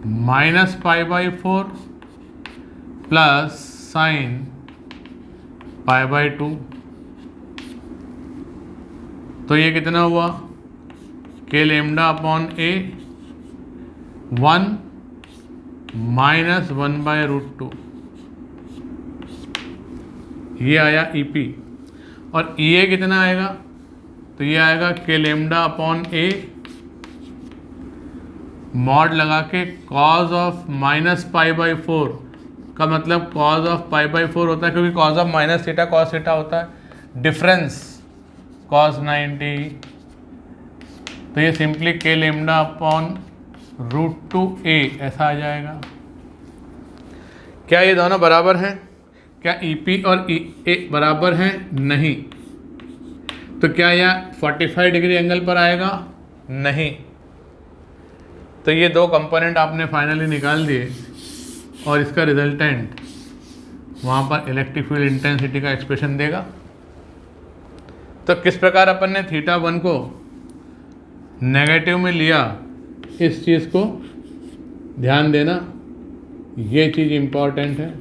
-π/4 प्लस साइन π/2। तो ये कितना हुआ, के लेमडा अपॉन ए 1 - 1/√2, ये आया EP। और EA कितना आएगा, तो ये आएगा K lambda upon A mod लगा के कॉज ऑफ -π/4 का मतलब कॉज ऑफ π/4 होता है, क्योंकि कॉज ऑफ -θ cos θ होता है, डिफरेंस cos 90। तो ये सिंपली के लेमडा अपॉन √2a ऐसा आ जाएगा। क्या ये दोनों बराबर हैं, क्या EP और EA बराबर हैं, नहीं। तो क्या यह 45 डिग्री एंगल पर आएगा, नहीं। तो ये दो कंपोनेंट आपने फाइनली निकाल दिए, और इसका रिजल्टेंट वहाँ पर इलेक्ट्रिक फील्ड इंटेंसिटी का एक्सप्रेशन देगा। तो किस प्रकार अपन ने θ1 को नेगेटिव में लिया, इस चीज़ को ध्यान देना, ये चीज़ इम्पॉर्टेंट है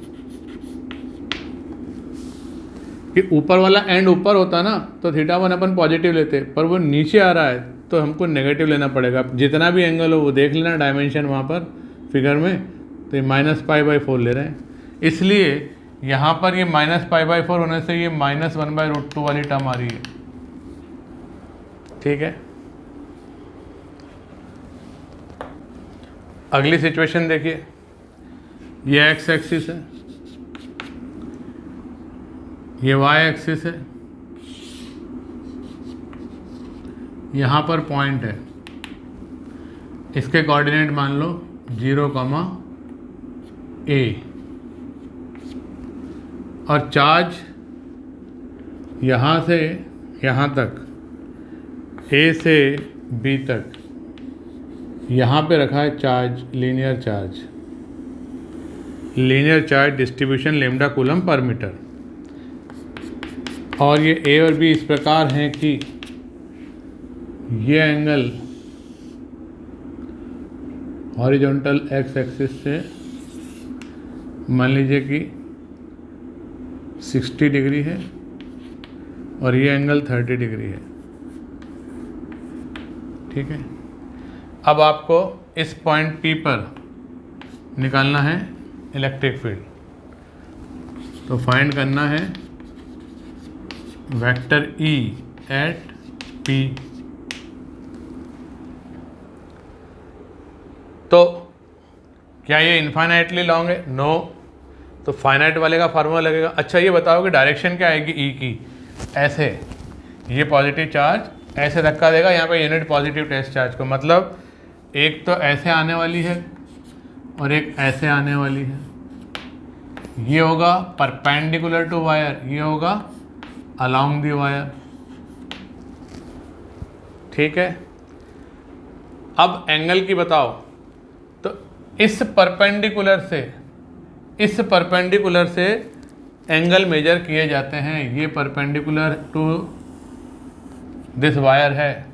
कि ऊपर वाला एंड ऊपर होता ना तो θ1 अपन पॉजिटिव लेते, पर वो नीचे आ रहा है तो हमको नेगेटिव लेना पड़ेगा। जितना भी एंगल हो वो देख लेना डायमेंशन वहाँ पर फिगर में, तो ये -π/4 ले रहे हैं, इसलिए यहाँ पर ये -π/4 होने से ये -1/√2 वाली टर्म आ रही है। ठीक है, अगली सिचुएशन देखिए, ये एक्स एक्सिस है, ये वाई एक्सिस है, यहाँ पर पॉइंट है, इसके कोऑर्डिनेट मान लो 0, a, और चार्ज यहाँ से यहाँ तक, a से b तक, यहाँ पे रखा है charge, linear charge distribution lambda coulomb per metre. और ये a और b इस प्रकार हैं कि ये एंगल हॉरिजॉन्टल एक्स एक्सिस से मान लीजिए कि 60 डिग्री है और ये एंगल 30 डिग्री है। ठीक है, अब आपको इस पॉइंट P पर निकालना है इलेक्ट्रिक फील्ड, तो फाइंड करना है वेक्टर E एट P। तो क्या ये इनफाइनाइटली लॉन्ग है? नो, तो फाइनाइट वाले का फार्मूला लगेगा। अच्छा ये बताओ कि डायरेक्शन क्या आएगी E की? ऐसे, ये पॉजिटिव चार्ज ऐसे धक्का देगा यहाँ पे यूनिट पॉजिटिव टेस्ट चार्ज को, मतलब एक तो ऐसे आने वाली है और एक ऐसे आने वाली है। ये होगा परपेंडिकुलर टू वायर, ये होगा अलोंग दी वायर। ठीक है, अब एंगल की बताओ, तो इस परपेंडिकुलर से एंगल मेजर किए जाते हैं। ये परपेंडिकुलर टू दिस वायर है,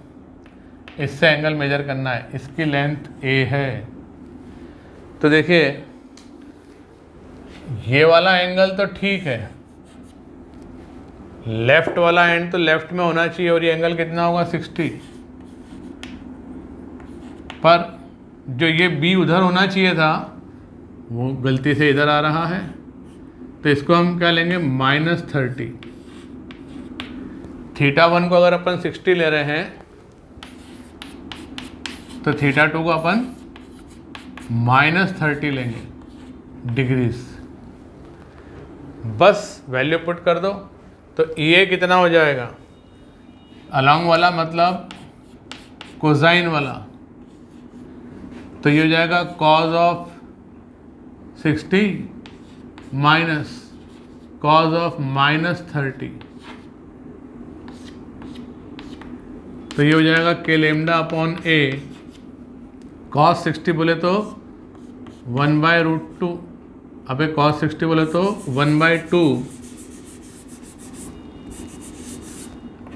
इससे एंगल मेजर करना है, इसकी लेंथ a है। तो देखिए ये वाला एंगल तो ठीक है, लेफ्ट वाला एंड तो लेफ्ट में होना चाहिए और ये एंगल कितना होगा 60, पर जो ये B उधर होना चाहिए था वो गलती से इधर आ रहा है, तो इसको हम क्या लेंगे -30। θ1 को अगर अपन 60 ले रहे हैं तो θ2 को अपन -30 लेंगे डिग्रीज। बस वैल्यू पुट कर दो, तो EA कितना हो जाएगा, अलोंग वाला मतलब कोसाइन वाला, तो ये हो जाएगा cos of 60 minus cos of -30, तो ये हो जाएगा k lambda upon a। cos 60 बोले तो 1/√2, अबे cos 60 बोले तो 1/2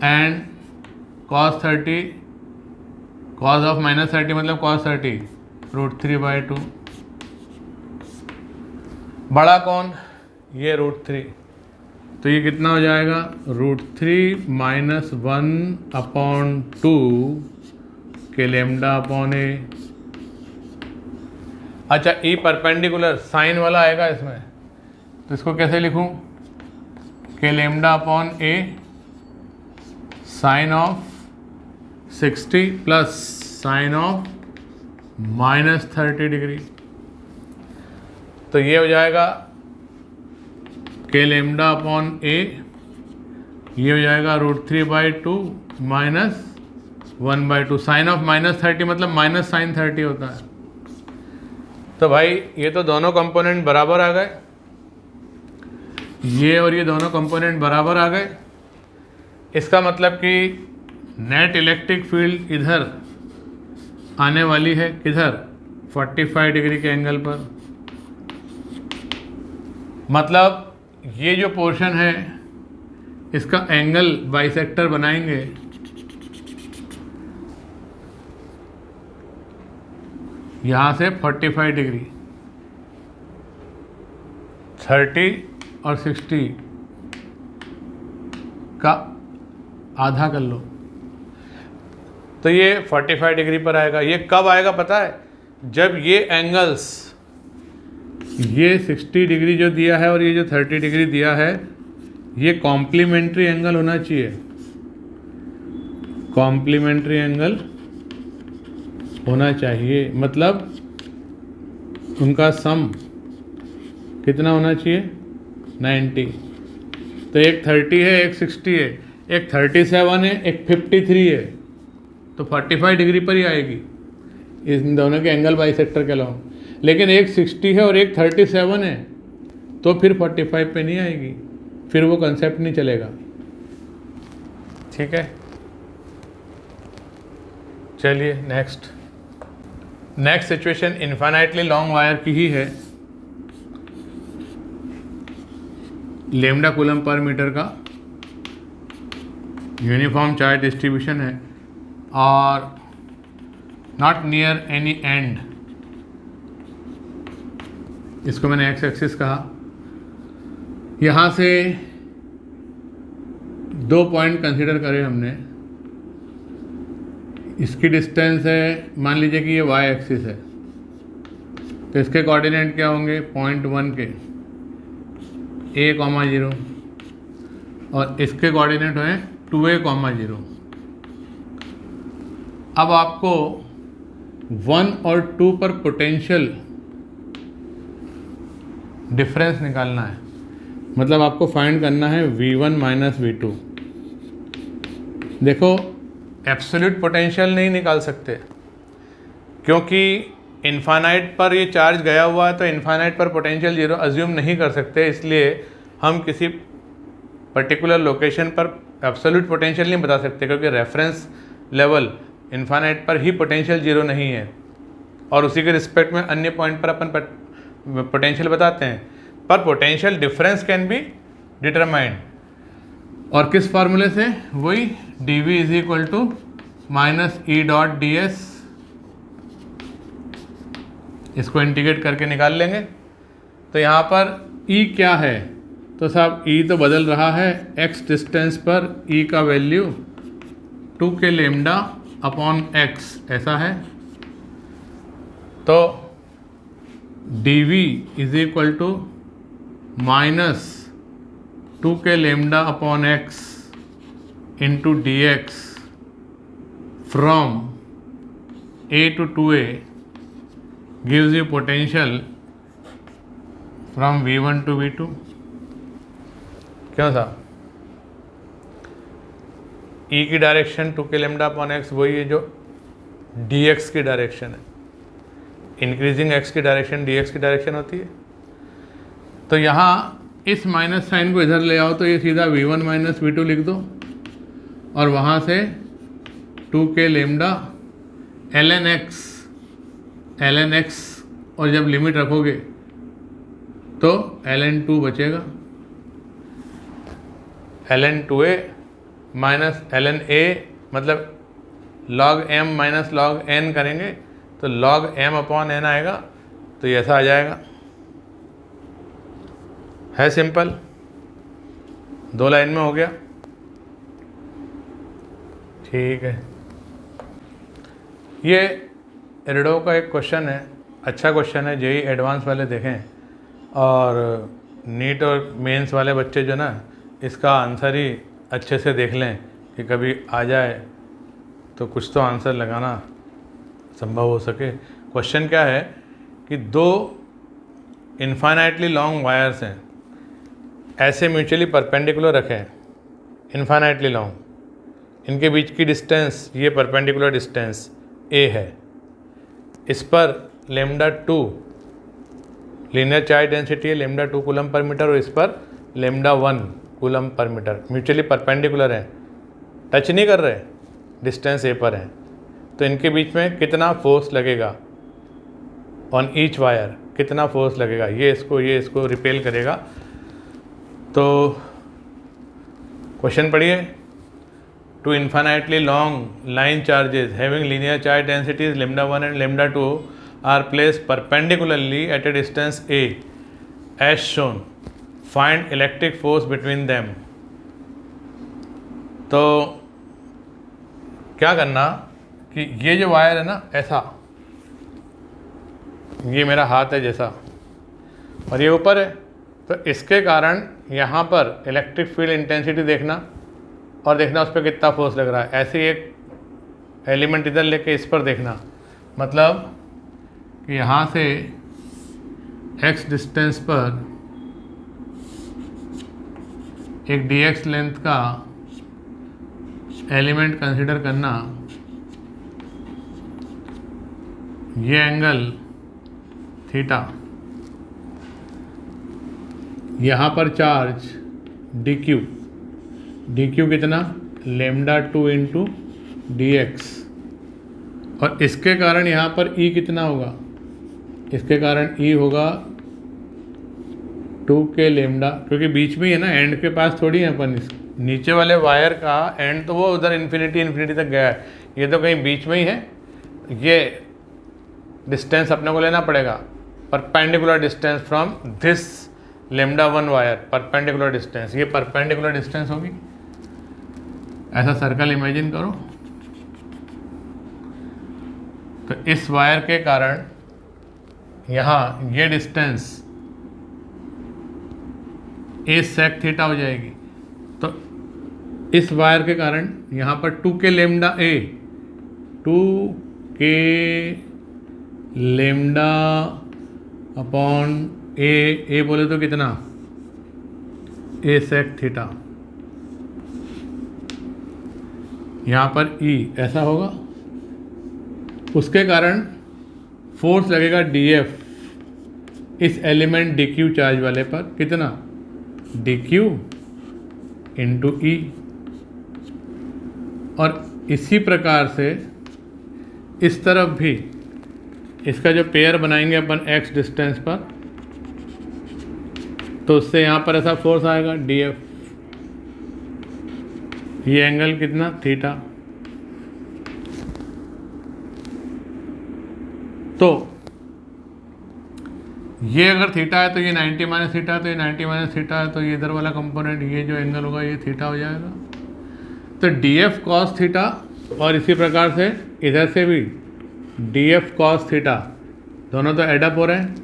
एंड cos 30, cos ऑफ -30 मतलब cos 30 √3/2। बड़ा कौन? ये √3, तो ये कितना हो जाएगा √3 - 1/2 के लैम्डा अपॉन a। अच्छा E परपेंडिकुलर साइन वाला आएगा इसमें, तो इसको कैसे लिखूं, k lambda upon a sine of 60 plus sine of -30 degree, तो ये हो जाएगा के लैम्डा अपॉन a, ये हो जाएगा √3/2 माइनस 1/2। साइन ऑफ -30 मतलब माइनस साइन 30 होता है। तो भाई ये तो दोनों कंपोनेंट बराबर आ गए, ये और ये दोनों कंपोनेंट बराबर आ गए। इसका मतलब कि नेट इलेक्ट्रिक फील्ड इधर आने वाली है, किधर 45 डिग्री के एंगल पर। मतलब ये जो पोर्शन है इसका एंगल बाइसेक्टर बनाएंगे, यहाँ से 45 डिग्री, 30 और 60 का आधा कर लो। तो ये 45 डिग्री पर आएगा। ये कब आएगा पता है? जब ये एंगल्स, ये 60 डिग्री जो दिया है और ये जो 30 डिग्री दिया है, ये कॉम्प्लीमेंट्री एंगल होना चाहिए। कॉम्प्लीमेंट्री एंगल होना चाहिए, मतलब उनका सम कितना होना चाहिए? 90। तो एक 30 है, एक 60 है, एक 37 है, एक 53 है, तो 45 डिग्री पर ही आएगी। इन दोनों के एंगल बाइसेक्टर के अलावा। लेकिन एक 60 है और एक 37 है, तो फिर 45 पे नहीं आएगी, फिर वो कंसेप्ट नहीं चलेगा। ठीक है, चलिए next situation infinitely long wire की ही है। लेमडा कूलम पर मीटर का यूनिफॉर्म चार्ज डिस्ट्रीब्यूशन है और नॉट नियर एनी एंड, इसको मैंने एक्स एक्सिस कहा। यहाँ से 2 पॉइंट कंसीडर करे हमने। इसकी डिस्टेंस है, मान लीजिए कि ये वाई एक्सिस है, तो इसके कोऑर्डिनेट क्या होंगे? पॉइंट 1 के a,0 और इसके कोऑर्डिनेट हैं 2a,0। अब आपको 1 और 2 पर पोटेंशियल डिफरेंस निकालना है, मतलब आपको फाइंड करना है V1 माइनस V2। देखो, एब्सोल्यूट पोटेंशियल नहीं निकाल सकते, क्योंकि इन्फानाइट पर ये चार्ज गया हुआ है, तो इन्फानाइट पर पोटेंशियल 0 अज्यूम नहीं कर सकते। इसलिए हम किसी पर्टिकुलर लोकेशन पर एब्सोल्यूट पोटेंशियल नहीं बता सकते, क्योंकि रेफरेंस लेवल इन्फानाइट पर ही पोटेंशियल 0 नहीं है, और उसी के रिस्पेक्ट में अन्य पॉइंट पर अपन पोटेंशियल बताते हैं। पर potential difference can be determined, और किस फार्मूले से? वही dV is equal to minus E dot d s. इसको इंटीग्रेट करके निकाल लेंगे। तो यहाँ पर E क्या है? तो साहब E तो बदल रहा है, x डिस्टेंस पर E का value 2k lambda upon x ऐसा है। तो dV is equal to minus 2k lambda upon x into d x from A to 2A gives you potential from V1 to V2। क्यों साहब? E की direction 2k lambda upon x वही है जो dx की डायरेक्शन है। Increasing x की direction dx की डायरेक्शन होती है। तो यहाँ इस माइनस साइन को इधर ले आओ, तो ये सीधा V1 माइनस V2 लिख दो, और वहाँ से 2k लेमडा ln x, और जब लिमिट रखोगे तो ln2 बचेगा। ln2a माइनस ln a, मतलब log m minus log n करेंगे तो log m अपॉन n आएगा। तो ये ऐसा आ जाएगा। है सिंपल, 2 लाइन में हो गया। ठीक है, ये एरिडो का एक क्वेश्चन है, अच्छा क्वेश्चन है। जेई एडवांस वाले देखें, और नीट और मेंस वाले बच्चे जो ना, इसका आंसर ही अच्छे से देख लें कि कभी आ जाए तो कुछ तो आंसर लगाना संभव हो सके। क्वेश्चन क्या है कि 2 इन्फाइनाइटली लॉन्ग वायर्स हैं, ऐसे म्यूचुअली परपेंडिकुलर रखें, इन्फाइनाइटली लॉन्ग। इनके बीच की डिस्टेंस, ये परपेंडिकुलर डिस्टेंस a है। इस पर लेमडा 2 लीनियर चार्ज डेंसिटी है, लेमडा 2 कूलम पर मीटर, और इस पर lambda 1 coulomb per metre. Mutually perpendicular हैं, टच नहीं कर रहे, डिस्टेंस a पर है। तो इनके बीच में कितना फोर्स लगेगा ऑन ईच वायर, कितना फोर्स लगेगा? ये इसको रिपेल करेगा। तो क्वेश्चन पढ़िए। Two infinitely long line charges having linear charge densities lambda 1 and lambda 2 are placed perpendicularly at a distance a as shown. Find electric force between them. तो क्या करना, कि ये जो वायर है ना ऐसा, ये मेरा हाथ है जैसा, और ये ऊपर है, तो इसके कारण यहाँ पर इलेक्ट्रिक फील्ड इंटेंसिटी देखना और देखना उस पर कितना फोर्स लग रहा है। ऐसे ही एक एलिमेंट इधर लेके इस पर देखना, मतलब कि यहाँ से x डिस्टेंस पर एक dx लेंथ का एलिमेंट कंसीडर करना, ये एंगल थीटा, यहाँ पर चार्ज dq, dq कितना लेमडा 2 इंटू dx, और इसके कारण यहाँ पर E कितना होगा, इसके कारण E होगा 2k लेमडा, क्योंकि बीच में ही है ना, एंड के पास थोड़ी है अपन, नीचे वाले वायर का एंड तो वो उधर इन्फिनिटी तक गया है, ये तो कहीं बीच में ही है। ये डिस्टेंस अपने को लेना पड़ेगा, perpendicular distance from this lambda 1 wire, perpendicular distance, ये परपेंडिकुलर डिस्टेंस होगी। ऐसा सर्कल इमेजिन करो, तो इस वायर के कारण यहाँ ये डिस्टेंस ए सेक थीटा हो जाएगी, तो इस वायर के कारण यहाँ पर 2k lambda A, 2k lambda upon ए बोले तो कितना, ए सेक थीटा, यहाँ पर E ऐसा होगा, उसके कारण फोर्स लगेगा dF इस एलिमेंट dq चार्ज वाले पर, कितना dq इंटू E, और इसी प्रकार से इस तरफ भी इसका जो पेयर बनाएंगे अपन x डिस्टेंस पर, तो उससे यहाँ पर ऐसा फोर्स आएगा dF, ये एंगल कितना थीटा। तो ये अगर थीटा है तो ये 90 माइनस थीटा है, तो ये 90 माइनस थीटा है, तो ये इधर वाला कंपोनेंट, ये जो एंगल होगा ये थीटा हो जाएगा। तो dF cos थीटा, और इसी प्रकार से इधर से भी dF cos थीटा, दोनों तो एडअप हो रहे हैं,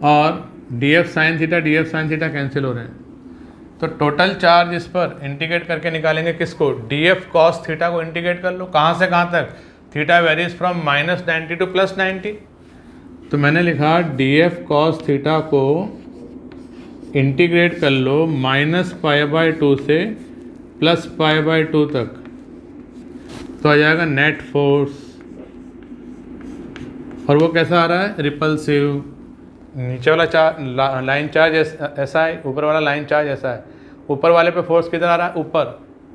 और dF sin थीटा कैंसिल हो रहे हैं। तो टोटल चार्ज इस पर इंटीग्रेट करके निकालेंगे किसको, dF cos थीटा को इंटीग्रेट कर लो, कहाँ से कहाँ तक, थीटा वेरीज फ्रॉम -90 टू +90, तो मैंने लिखा dF cos थीटा को इंटीग्रेट कर लो -π/2 से +π/2 तक, तो आ जाएगा नेट फोर्स, और वो कैसा आ रहा है, रिपल्सिव। नीचे वाला लाइन चार्ज ऐसा है, ऊपर वाला लाइन चार्ज ऐसा है, ऊपर वाले पे फोर्स किधर आ रहा है, ऊपर,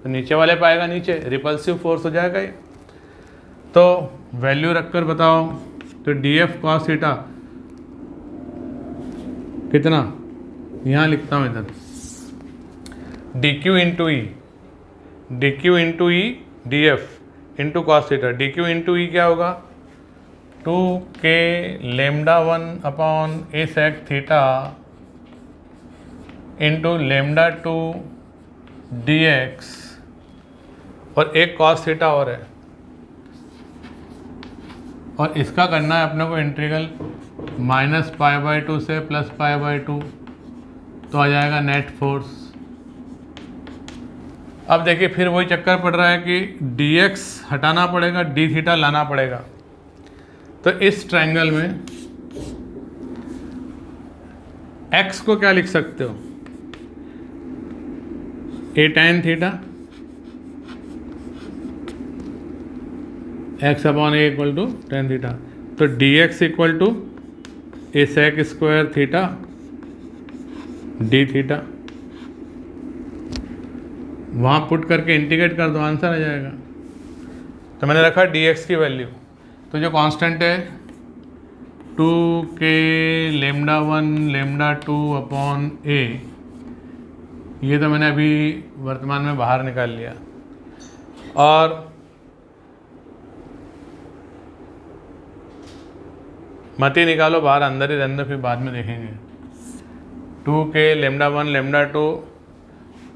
तो नीचे वाले पे आएगा नीचे, रिपल्सिव फोर्स हो जाएगा ये। तो वैल्यू रखकर बताओ, तो dF cos थीटा कितना, यहाँ लिखता हूँ इधर, dQ into E dF into cos theta, dQ into E क्या होगा, 2k lambda 1 upon a sec theta into lambda 2 dx, और एक cos थीटा और है, और इसका करना है अपने को इंटीग्रल -π/2 से +π/2, तो आ जाएगा नेट फोर्स। अब देखिए फिर वही चक्कर पड़ रहा है कि dx हटाना पड़ेगा, d थीटा लाना पड़ेगा। तो इस ट्रायंगल में x को क्या लिख सकते हो, a tan theta, x upon a equal to tan theta, तो dx equal to a sec square theta d theta, वहाँ पुट करके इंटीग्रेट कर दो, आंसर आ जाएगा। तो मैंने रखा dx की वैल्यू, तो जो कांस्टेंट है 2k लेमडा 1 लेमडा 2 अपॉन ए, ये तो मैंने अभी वर्तमान में बाहर निकाल लिया, और मत ही निकालो बाहर, अंदर ही रहने दो, फिर बाद में देखेंगे। 2k लेमडा 1 लेमडा 2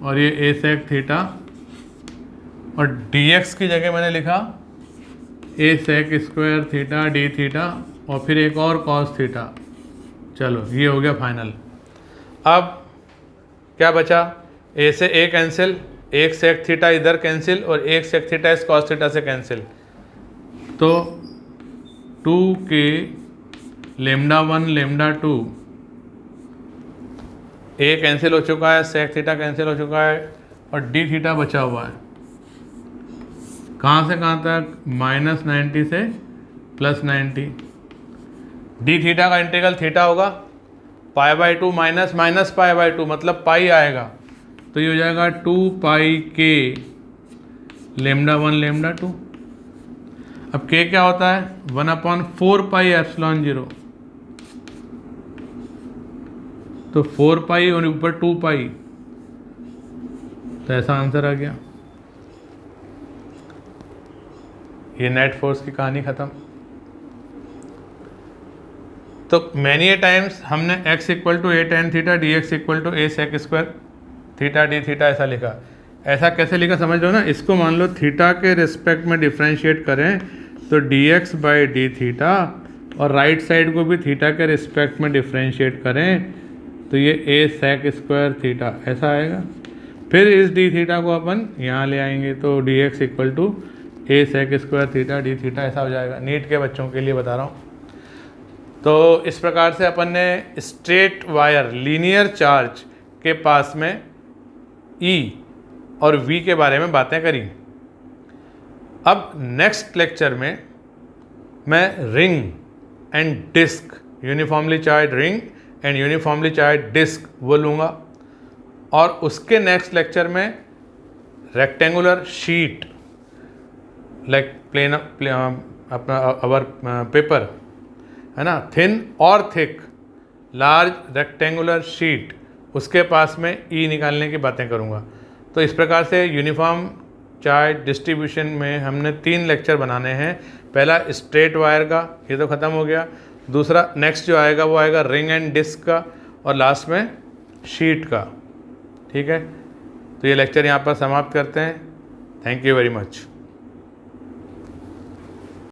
और ये ए सेक थीटा, और dx की जगह मैंने लिखा a sec square theta d theta और फिर एक और कॉस थीटा। चलो ये हो गया फाइनल। अब क्या बचा, ए से ए कैंसिल, एक सेक थीटा इधर कैंसिल और एक सेक थीटा इस कॉस थीटा से कैंसिल, तो 2k लेमडा 1 लेमडा 2 ए कैंसिल हो चुका है, सेक थीटा कैंसिल हो चुका है और डी थीटा बचा हुआ है। कहाँ से कहाँ तक, -90 से +90। डी थीटा का इंटीग्रल थीटा होगा, π/2 माइनस π/2 मतलब पाई आएगा, तो ये हो जाएगा 2πk लेमडा 1 लेमडा 2। अब k क्या होता है, 1/4πε0, तो 4π और ऊपर 2π, तो ऐसा आंसर आ गया। ये नेट फोर्स की कहानी ख़त्म। तो मैनी ए टाइम्स हमने x = a tan theta dx = a sec square theta d theta ऐसा लिखा। ऐसा कैसे लिखा समझ लो ना, इसको मान लो थीटा के रिस्पेक्ट में डिफ्रेंशिएट करें तो dx/d थीटा और राइट साइड को भी थीटा के रिस्पेक्ट में डिफ्रेंशिएट करें तो ये a sec स्क्वायर थीटा ऐसा आएगा। फिर इस d थीटा को अपन यहाँ ले आएंगे तो dx = a sec square theta d theta ऐसा हो जाएगा। नीट के बच्चों के लिए बता रहा हूँ। तो इस प्रकार से अपन ने स्ट्रेट वायर लीनियर चार्ज के पास में E और V के बारे में बातें करी। अब नेक्स्ट लेक्चर में मैं ring and disc, uniformly charge ring and uniformly charge disc वो लूँगा, और उसके नेक्स्ट लेक्चर में रेक्टेंगुलर शीट लाइक प्लेन अपना अवर पेपर है ना, थिन और थिक लार्ज रेक्टेंगुलर शीट, उसके पास में ई निकालने की बातें करूँगा। तो इस प्रकार से यूनिफॉर्म चार्ज डिस्ट्रीब्यूशन में हमने 3 लेक्चर बनाने हैं। पहला स्ट्रेट वायर का, ये तो ख़त्म हो गया। दूसरा नेक्स्ट जो आएगा वो आएगा रिंग एंड डिस्क का, और लास्ट में शीट का। ठीक है, तो ये लेक्चर यहाँ पर समाप्त करते हैं। Thank you very much.